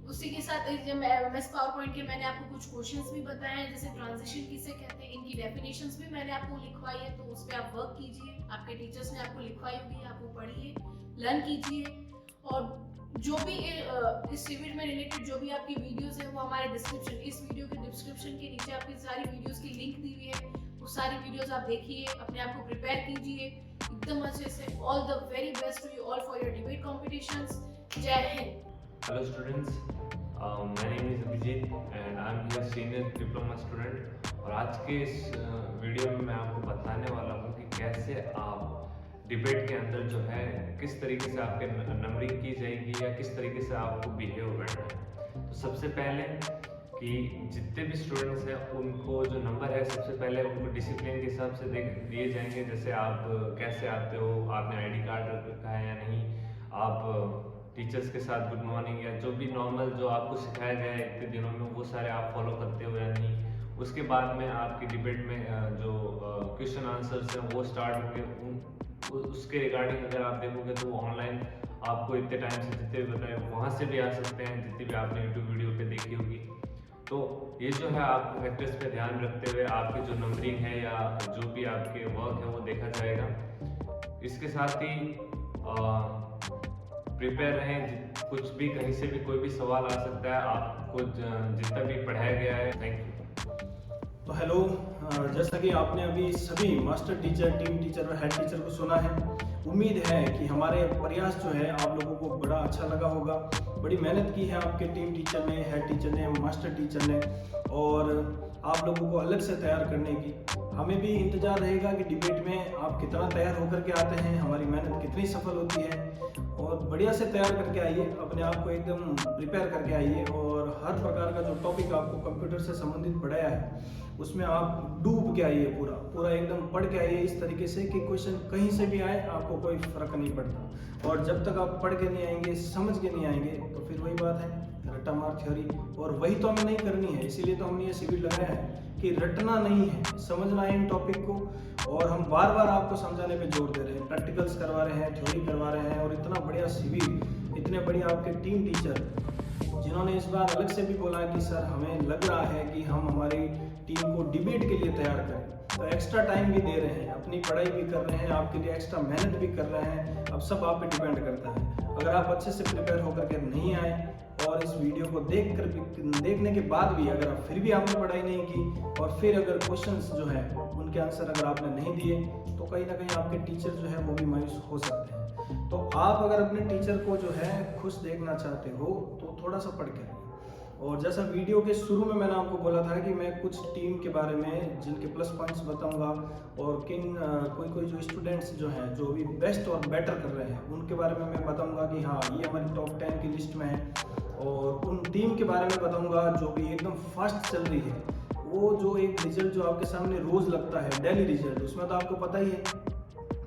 उसी के साथ MS पावरपॉइंट के मैंने आपको कुछ क्वेश्चंस भी बताए हैं, जैसे ट्रांजिशन किसे कहते हैं, इनकी डेफिनेशंस भी मैंने आपको लिखवाई है, तो उस पर आप वर्क कीजिए। आपके टीचर्स ने आपको लिखवाई होगी, आप वो पढ़िए, लर्न कीजिए। और जो भी इस सीवीड में रिलेटेड जो भी आपकी वीडियोस है वो हमारे डिस्क्रिप्शन, इस वीडियो के डिस्क्रिप्शन के नीचे आपकी सारी वीडियोस की लिंक दी हुई है, वो सारी वीडियोस आप देखिए, अपने आप को प्रिपेयर कीजिए एकदम अच्छे से। All the very best to you all for your debate competitions. जय हिंद। Hello students, my name is Abhijit and I am here senior diploma student। और आज के इस वीडियो में मैं आपको बताने वाला हूँ कि कैसे आप डिबेट के अंदर जो है किस तरीके से आपके नंबरिंग की जाएगी या किस तरीके से आपको बिहेव करना है। तो सबसे पहले कि जितने भी स्टूडेंट्स हैं उनको जो नंबर है सबसे पहले उनको डिसिप्लिन के हिसाब से दिए जाएंगे। जैसे आप कैसे आते हो, आपने ID कार्ड रख रखा है या नहीं, आप टीचर्स के साथ गुड मॉर्निंग या जो भी नॉर्मल जो आपको सिखाया गया है इतने दिनों में वो सारे आप फॉलो करते हो या नहीं। उसके बाद में आपकी डिबेट में जो क्वेश्चन आंसर्स हैं वो स्टार्ट होंगे। उसके रिगार्डिंग अगर आप देखोगे तो वो ऑनलाइन आपको इतने टाइम से जितने भी बताए वहाँ से भी आ सकते हैं, जितनी भी आपने यूट्यूब वीडियो पे देखी होगी। तो ये जो है आप फैक्टर्स पे ध्यान रखते हुए आपकी जो नंबरिंग है या जो भी आपके वर्क है वो देखा जाएगा। इसके साथ ही प्रिपेयर रहें, कुछ भी कहीं से भी कोई भी सवाल आ सकता है, आपको जितना भी पढ़ाया गया है। Thank you. तो हेलो, जैसा कि आपने अभी सभी मास्टर टीचर, टीम टीचर और हेड टीचर को सुना है, उम्मीद है कि हमारे प्रयास जो है आप लोगों को बड़ा अच्छा लगा होगा। बड़ी मेहनत की है आपके टीम टीचर ने, हेड टीचर ने, मास्टर टीचर ने, और आप लोगों को अलग से तैयार करने की। हमें भी इंतज़ार रहेगा कि डिबेट में आप कितना तैयार होकर के आते हैं, हमारी मेहनत कितनी सफल होती है, और बढ़िया से तैयार करके आइए, अपने आप को एकदम प्रिपेयर करके आइए, और हर प्रकार का जो टॉपिक आपको कंप्यूटर से संबंधित पढ़ाया है उसमें आप डूब के आइए, पूरा एकदम पढ़ के आइए, इस तरीके से कि क्वेश्चन कहीं से भी आए आपको कोई फर्क नहीं पड़ता। और जब तक आप पढ़ के नहीं आएंगे, समझ के नहीं आएंगे, तो फिर वही बात है रट्टा मार थ्योरी, और वही तो हमें नहीं करनी है। इसीलिए तो हमने ये शिविर लगाया है कि रटना नहीं है, समझना है इन टॉपिक को, और हम बार बार आपको समझाने पे जोर दे रहे हैं, प्रैक्टिकल्स करवा रहे हैं, थ्योरी करवा रहे हैं, और इतना बढ़िया शिविर, इतने बढ़िया आपके टीम टीचर जिन्होंने इस बार अलग से भी बोला कि सर हमें लग रहा है कि हम हमारी टीम को डिबेट के लिए तैयार करें, तो एक्स्ट्रा टाइम भी दे रहे हैं, अपनी पढ़ाई भी कर रहे हैं, आपके लिए एक्स्ट्रा मेहनत भी कर रहे हैं। अब सब आप पे डिपेंड करता है। अगर आप अच्छे से प्रिपेयर होकर के नहीं आए और इस वीडियो को देखने के बाद भी अगर आप फिर भी आपने पढ़ाई नहीं की, और फिर अगर क्वेश्चंस जो है उनके आंसर अगर आपने नहीं दिए, तो कहीं ना कहीं आपके टीचर जो है वो भी मायूस हो सकते हैं। तो आप अगर अपने टीचर को जो है खुश देखना चाहते हो तो थोड़ा सा पढ़ के, और जैसा वीडियो के शुरू में मैंने आपको बोला था कि मैं कुछ टीम के बारे में जिनके प्लस पॉइंट्स बताऊंगा, और किन कोई जो स्टूडेंट्स जो हैं जो भी बेस्ट और बेटर कर रहे हैं उनके बारे में मैं बताऊंगा कि हाँ ये हमारी टॉप 10 की लिस्ट में है, और उन टीम के बारे में बताऊंगा जो भी एकदम फास्ट चल रही है। वो जो एक रिजल्ट जो आपके सामने रोज लगता है, डेली रिजल्ट, उसमें तो आपको पता ही है,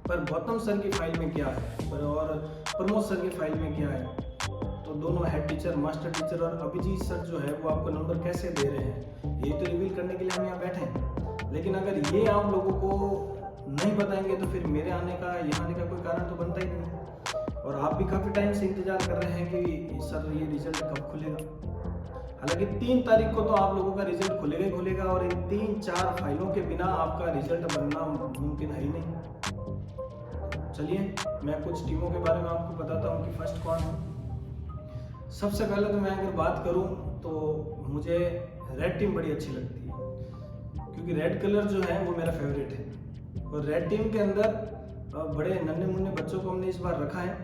पर गौतम सर की फाइल में क्या है और प्रमोद सर की फाइल में क्या है, तो दोनों हेड टीचर, मास्टर टीचर और अभिजीत सर जो है वो आपको नंबर कैसे दे रहे हैं, ये तो रिवील करने के लिए हम यहाँ बैठे हैं। लेकिन अगर ये आप लोगों को नहीं बताएंगे तो फिर मेरे यहाँ आने का कोई कारण तो बनता ही नहीं। और आप भी काफ़ी टाइम से इंतजार कर रहे हैं कि सर ये रिजल्ट कब खुलेगा। हालांकि 3 तारीख को तो आप लोगों का रिजल्ट खुलेगा ही खुलेगा, और इन 3-4 फाइलों के बिना आपका रिजल्ट बनना मुमकिन है ही नहीं। चलिए मैं कुछ टीमों के बारे में आपको बताता हूँ कि फर्स्ट कौन है। सबसे पहले तो मैं अगर बात करूँ तो मुझे रेड टीम बड़ी अच्छी लगती है, क्योंकि रेड कलर जो है वो मेरा फेवरेट है। और रेड टीम के अंदर बड़े नन्हे मुन्ने बच्चों को हमने इस बार रखा है,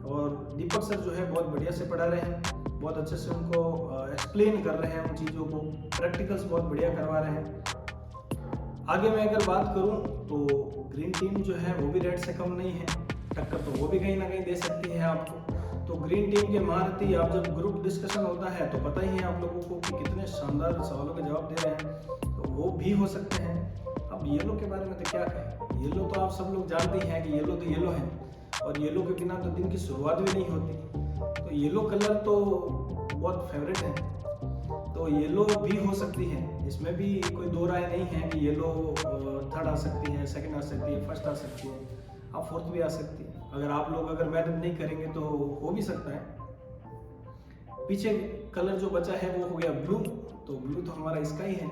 और दीपक सर जो है बहुत बढ़िया से पढ़ा रहे हैं, बहुत अच्छे से उनको एक्सप्लेन कर रहे हैं उन चीज़ों को, प्रैक्टिकल्स बहुत बढ़िया करवा रहे हैं। आगे मैं अगर बात करूं तो ग्रीन टीम जो है वो भी रेड से कम नहीं है, टक्कर तो वो भी कहीं ना कहीं दे सकती है आपको। तो ग्रीन टीम के महारथी, आप जब ग्रुप डिस्कशन होता है तो पता ही है आप लोगों को कि कितने शानदार सवालों के जवाब दे रहे हैं, तो वो भी हो सकते हैं। अब येलो के बारे में तो क्या कहें, येलो तो आप सब लोग जानते हैं कि येलो तो येलो है, और येलो के बिना तो दिन की शुरुआत भी नहीं होती। तो येलो कलर तो बहुत फेवरेट है, तो येलो भी हो सकती है, इसमें भी कोई दो राय नहीं है कि येलो थर्ड आ सकती है, सेकंड आ सकती है, फर्स्ट आ सकती है, आप फोर्थ भी आ सकती है। अगर आप लोग अगर मेहनत नहीं करेंगे तो हो भी सकता है। पीछे कलर जो बचा है वो हो गया ब्लू, तो ब्लू तो हमारा इसका ही है,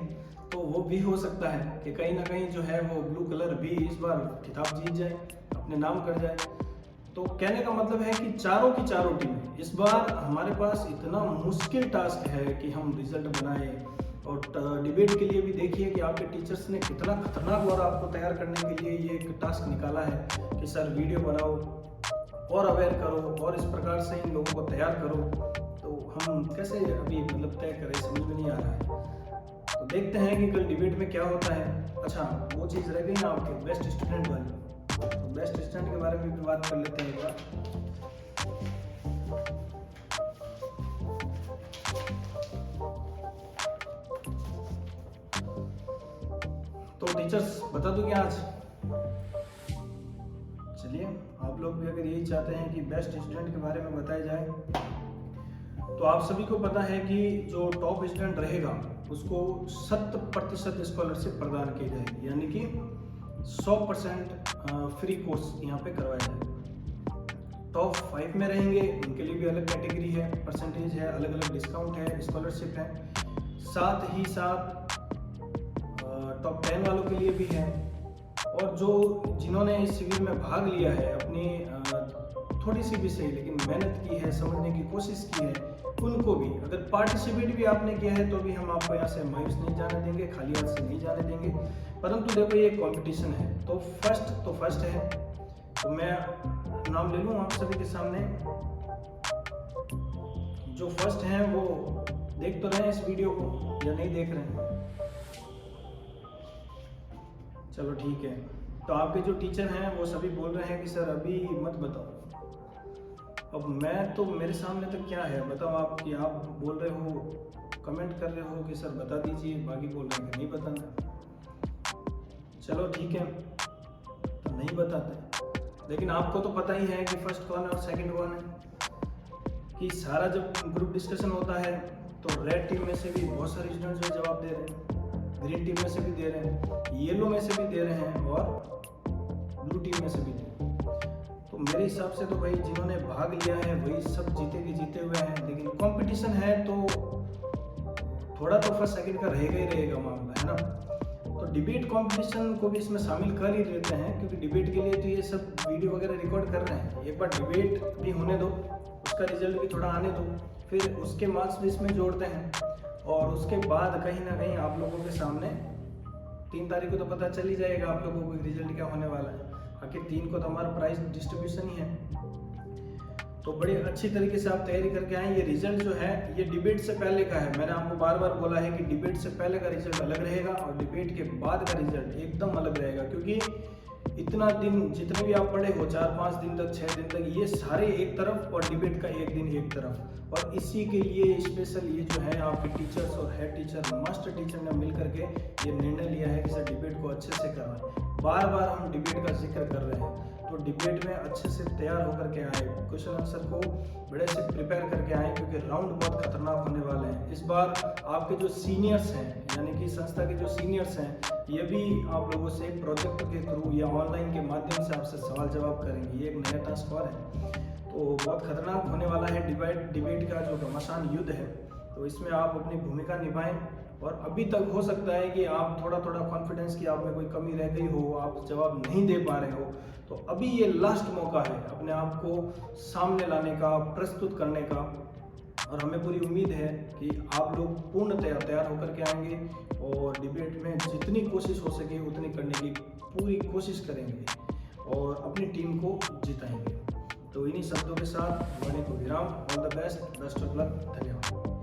तो वो भी हो सकता है कि कहीं ना कहीं जो है वो ब्लू कलर भी इस बार खिताब जीत जाए, अपने नाम कर जाए। तो कहने का मतलब है कि चारों की चारों टीमें इस बार हमारे पास इतना मुश्किल टास्क है कि हम रिजल्ट बनाए। और डिबेट के लिए भी देखिए कि आपके टीचर्स ने कितना खतरनाक और आपको तैयार करने के लिए ये एक टास्क निकाला है कि सर वीडियो बनाओ और अवेयर करो और इस प्रकार से इन लोगों को तैयार करो। तो हम कैसे अभी मतलब तय करें, समझ में नहीं आ रहा है। तो देखते हैं कि कल डिबेट में क्या होता है। अच्छा, वो चीज़ रह गई ना आपके बेस्ट स्टूडेंट वाली, तो बेस्ट स्टूडेंट के बारे में भी बात कर लेते हैं एक बार। तो टीचर्स बता दूं क्या आज? चलिए, आप लोग भी अगर यही चाहते हैं कि बेस्ट स्टूडेंट के बारे में बताया जाए, तो आप सभी को पता है कि जो टॉप स्टूडेंट रहेगा उसको 100% स्कॉलरशिप प्रदान की जाएगी, यानी कि 100% फ्री कोर्स यहाँ पे करवाया जाएगा। टॉप 5 में रहेंगे उनके लिए भी अलग कैटेगरी है, परसेंटेज है, अलग अलग डिस्काउंट है, स्कॉलरशिप है। साथ ही साथ टॉप 10 वालों के लिए भी है। और जो जिन्होंने इस शिविर में भाग लिया है, अपनी थोड़ी सी भी सही लेकिन मेहनत की है, समझने की कोशिश की है, उनको भी अगर पार्टिसिपेट भी आपने किया है तो भी हम आपको यहाँ से मायूस नहीं जाने देंगे, खाली हाथ से नहीं जाने देंगे। परंतु देखो ये कंपटीशन है, तो फर्स्ट है। तो मैं नाम ले लूँ आप सभी के सामने। जो फर्स्ट हैं वो देख तो रहे हैं इस वीडियो को या नहीं देख रहे हैं? चलो ठीक है। तो आपके जो टीचर हैं वो सभी बोल रहे हैं कि सर अभी मत बताओ। अब मैं तो मेरे सामने तक क्या है बताओ आप, कि आप बोल रहे हो, कमेंट कर रहे हो कि सर बता दीजिए, बाकी बोल रहे हैं कि नहीं बताना। चलो ठीक है, तो नहीं बताते, लेकिन आपको तो पता ही है कि फर्स्ट कौन है और सेकंड कौन है। कि सारा जब ग्रुप डिस्कशन होता है तो रेड टीम में से भी बहुत सारे स्टूडेंट्स जो जवाब दे रहे हैं, ग्रीन टीम में से भी दे रहे हैं, येलो में से भी दे रहे हैं और ब्लू टीम में से भी दे रहे हैं। तो मेरे हिसाब से तो भाई जिन्होंने भाग लिया है वही सब जीते के जीते हुए हैं। लेकिन कंपटीशन है तो थोड़ा तो फर्स्ट सेकंड का रहेगा ही रहेगा मामला, है ना। तो डिबेट कंपटीशन को भी इसमें शामिल कर ही लेते हैं, क्योंकि डिबेट के लिए तो ये सब वीडियो वगैरह रिकॉर्ड कर रहे हैं। एक बार डिबेट भी होने दो, उसका रिजल्ट भी थोड़ा आने दो, फिर उसके मार्क्स भी इसमें जोड़ते हैं और उसके बाद कहीं ना कहीं आप लोगों के सामने 3 तारीख को तो पता चल ही जाएगा आप लोगों को रिजल्ट क्या होने वाला है। आखिर 3 को तो हमारा प्राइज डिस्ट्रीब्यूशन ही है। तो बड़ी अच्छी तरीके से आप तैयारी करके आए। ये रिजल्ट जो है ये डिबेट से पहले का है। मैंने आपको बार बार बोला है कि डिबेट से पहले का रिजल्ट अलग रहेगा और डिबेट के बाद का रिजल्ट एकदम अलग रहेगा, क्योंकि इतना दिन जितने भी आप पढ़े हो 4-5 दिन तक, 6 दिन तक, ये सारे एक तरफ और डिबेट का एक दिन एक तरफ। और इसी के लिए स्पेशल ये जो है आपके टीचर्स और हेड टीचर, मास्टर टीचर ने मिल करके ये निर्णय लिया है कि सर डिबेट को अच्छे से करना है। बार बार हम डिबेट का जिक्र कर रहे हैं, तो डिबेट में अच्छे से तैयार होकर के आए, क्वेश्चन आंसर को बड़े से प्रिपेयर करके आए, क्योंकि राउंड बहुत खतरनाक होने वाले हैं। इस बार आपके जो सीनियर्स हैं, यानी कि संस्था के जो सीनियर्स हैं, ये भी आप लोगों से प्रोजेक्ट के थ्रू या ऑनलाइन के माध्यम से आपसे सवाल जवाब करेंगे। ये एक नया टास्क और है, तो बहुत खतरनाक होने वाला है डिबेट का जो घमासान युद्ध है। तो इसमें आप अपनी भूमिका निभाएं। और अभी तक हो सकता है कि आप थोड़ा कॉन्फिडेंस की आप में कोई कमी रह गई हो, आप जवाब नहीं दे पा रहे हो, तो अभी ये लास्ट मौका है अपने आप को सामने लाने का, प्रस्तुत करने का। और हमें पूरी उम्मीद है कि आप लोग पूर्ण तैयार होकर के आएंगे और डिबेट में जितनी कोशिश हो सके उतनी करने की पूरी कोशिश करेंगे और अपनी टीम को जिताएंगे। तो इन्हीं शब्दों के साथ वाणी को विराम। All the best of luck. धन्यवाद।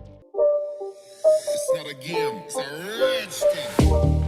It's not a game, it's a rich thing.